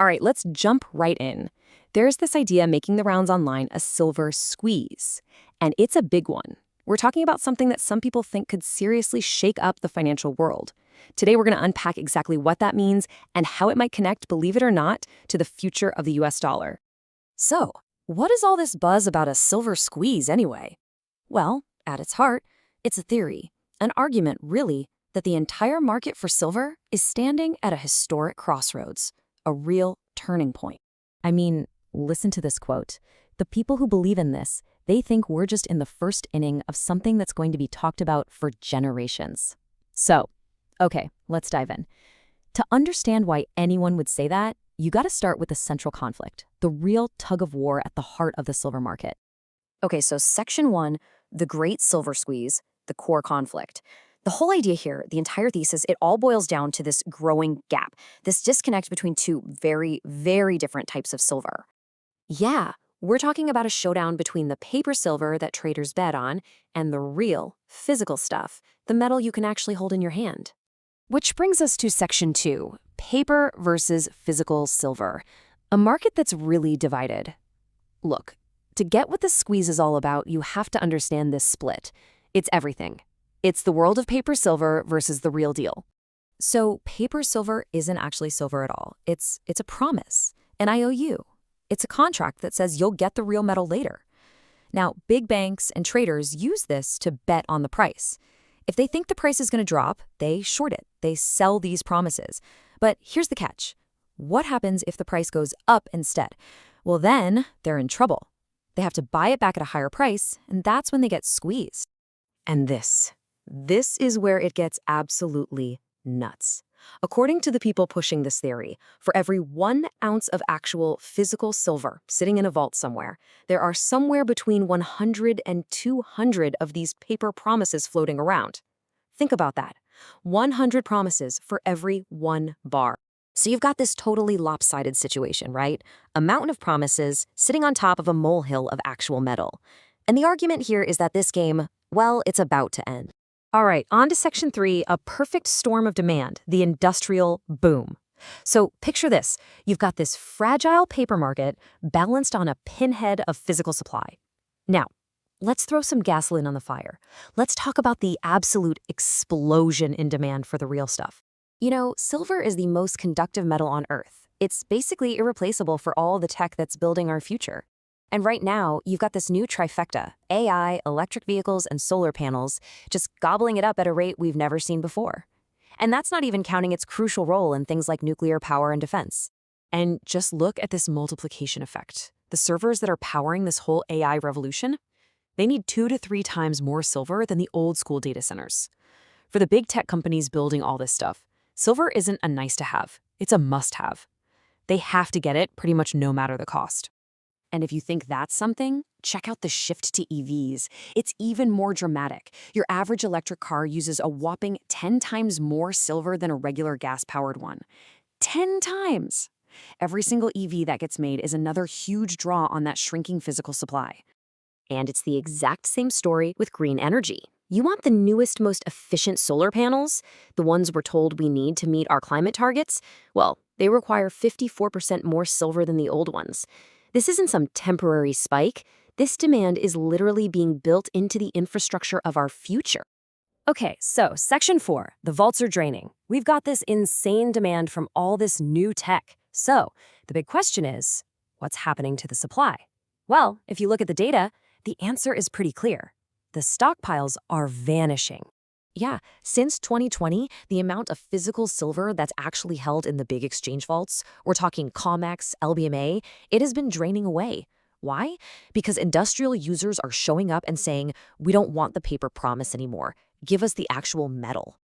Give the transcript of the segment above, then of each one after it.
All right, let's jump right in. There's this idea making the rounds online, a silver squeeze. And it's a big one. We're talking about something that some people think could seriously shake up the financial world. Today, we're going to unpack exactly what that means and how it might connect, believe it or not, to the future of the US dollar. So, what is all this buzz about a silver squeeze anyway? Well, at its heart, it's a theory, an argument, really, that the entire market for silver is standing at a historic crossroads, a real turning point. I mean, listen to this quote. The people who believe in this, they think we're just in the first inning of something that's going to be talked about for generations. So, okay, let's dive in. To understand why anyone would say that, you got to start with the central conflict, the real tug of war at the heart of the silver market. Okay, so section 1, the great silver squeeze, the core conflict. The whole idea here, the entire thesis, it all boils down to this growing gap, this disconnect between two very, very different types of silver. Yeah, we're talking about a showdown between the paper silver that traders bet on and the real, physical stuff, the metal you can actually hold in your hand. Which brings us to section 2, paper versus physical silver, a market that's really divided. Look, to get what this squeeze is all about, you have to understand this split. It's everything. It's the world of paper silver versus the real deal. So paper silver isn't actually silver at all. It's a promise, an IOU. It's a contract that says you'll get the real metal later. Now, big banks and traders use this to bet on the price. If they think the price is going to drop, they short it. They sell these promises. But here's the catch. What happens if the price goes up instead? Well, then they're in trouble. They have to buy it back at a higher price, and that's when they get squeezed. And this is where it gets absolutely nuts. According to the people pushing this theory, for every 1 ounce of actual physical silver sitting in a vault somewhere, there are somewhere between 100 and 200 of these paper promises floating around. Think about that. 100 promises for every 1 bar. So you've got this totally lopsided situation, right? A mountain of promises sitting on top of a molehill of actual metal. And the argument here is that this game, well, it's about to end. All right, on to section 3, a perfect storm of demand, the industrial boom. So picture this. You've got this fragile paper market balanced on a pinhead of physical supply. Now, let's throw some gasoline on the fire. Let's talk about the absolute explosion in demand for the real stuff. You know, silver is the most conductive metal on Earth. It's basically irreplaceable for all the tech that's building our future. And right now, you've got this new trifecta, AI, electric vehicles, and solar panels, just gobbling it up at a rate we've never seen before. And that's not even counting its crucial role in things like nuclear power and defense. And just look at this multiplication effect. The servers that are powering this whole AI revolution, they need 2 to 3 times more silver than the old school data centers. For the big tech companies building all this stuff, silver isn't a nice to have, it's a must have. They have to get it pretty much no matter the cost. And if you think that's something, check out the shift to EVs. It's even more dramatic. Your average electric car uses a whopping 10 times more silver than a regular gas-powered one. 10 times! Every single EV that gets made is another huge draw on that shrinking physical supply. And it's the exact same story with green energy. You want the newest, most efficient solar panels? The ones we're told we need to meet our climate targets? Well, they require 54% more silver than the old ones. This isn't some temporary spike. This demand is literally being built into the infrastructure of our future. Okay, so section 4, the vaults are draining. We've got this insane demand from all this new tech. So the big question is, what's happening to the supply? Well, if you look at the data, the answer is pretty clear. The stockpiles are vanishing. Yeah, since 2020, the amount of physical silver that's actually held in the big exchange vaults, we're talking COMEX, LBMA, it has been draining away. Why? Because industrial users are showing up and saying, we don't want the paper promise anymore. Give us the actual metal.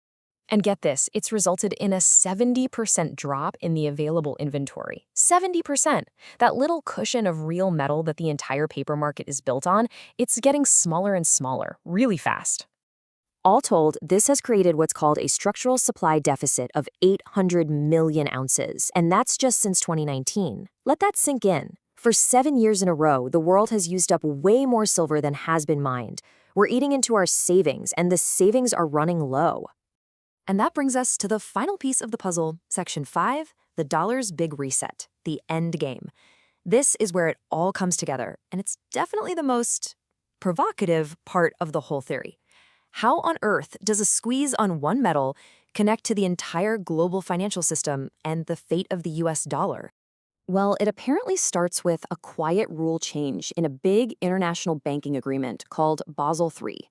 And get this, it's resulted in a 70% drop in the available inventory. 70%! That little cushion of real metal that the entire paper market is built on, it's getting smaller and smaller, really fast. All told, this has created what's called a structural supply deficit of 800 million ounces, and that's just since 2019. Let that sink in. For 7 years in a row, the world has used up way more silver than has been mined. We're eating into our savings, and the savings are running low. And that brings us to the final piece of the puzzle, section 5, the dollar's big reset, the end game. This is where it all comes together, and it's definitely the most provocative part of the whole theory. How on earth does a squeeze on one metal connect to the entire global financial system and the fate of the US dollar? Well, it apparently starts with a quiet rule change in a big international banking agreement called Basel III.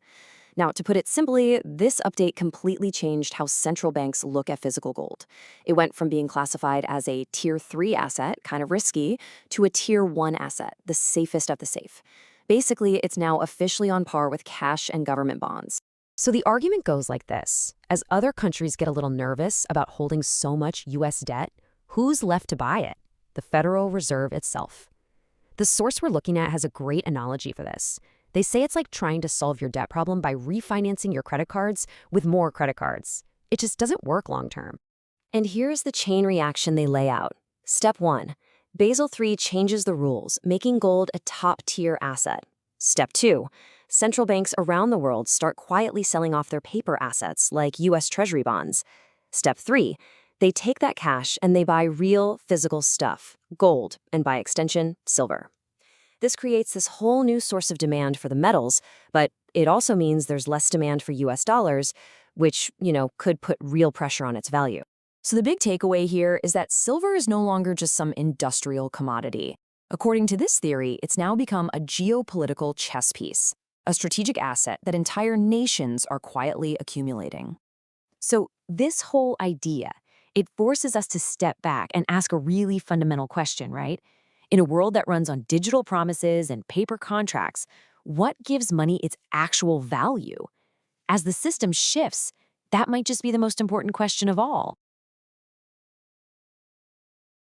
Now, to put it simply, this update completely changed how central banks look at physical gold. It went from being classified as a Tier 3 asset, kind of risky, to a Tier 1 asset, the safest of the safe. Basically, it's now officially on par with cash and government bonds. So the argument goes like this. As other countries get a little nervous about holding so much U.S. debt, who's left to buy it? The Federal Reserve itself. The source we're looking at has a great analogy for this. They say it's like trying to solve your debt problem by refinancing your credit cards with more credit cards. It just doesn't work long term. And here's the chain reaction they lay out. Step 1. Basel III changes the rules, making gold a top-tier asset. Step 2. Central banks around the world start quietly selling off their paper assets, like U.S. Treasury bonds. Step 3. They take that cash and they buy real physical stuff, gold, and by extension, silver. This creates this whole new source of demand for the metals, but it also means there's less demand for US dollars, which, could put real pressure on its value. So the big takeaway here is that silver is no longer just some industrial commodity. According to this theory, it's now become a geopolitical chess piece, a strategic asset that entire nations are quietly accumulating. So this whole idea, it forces us to step back and ask a really fundamental question, right? In a world that runs on digital promises and paper contracts, what gives money its actual value? As the system shifts, that might just be the most important question of all.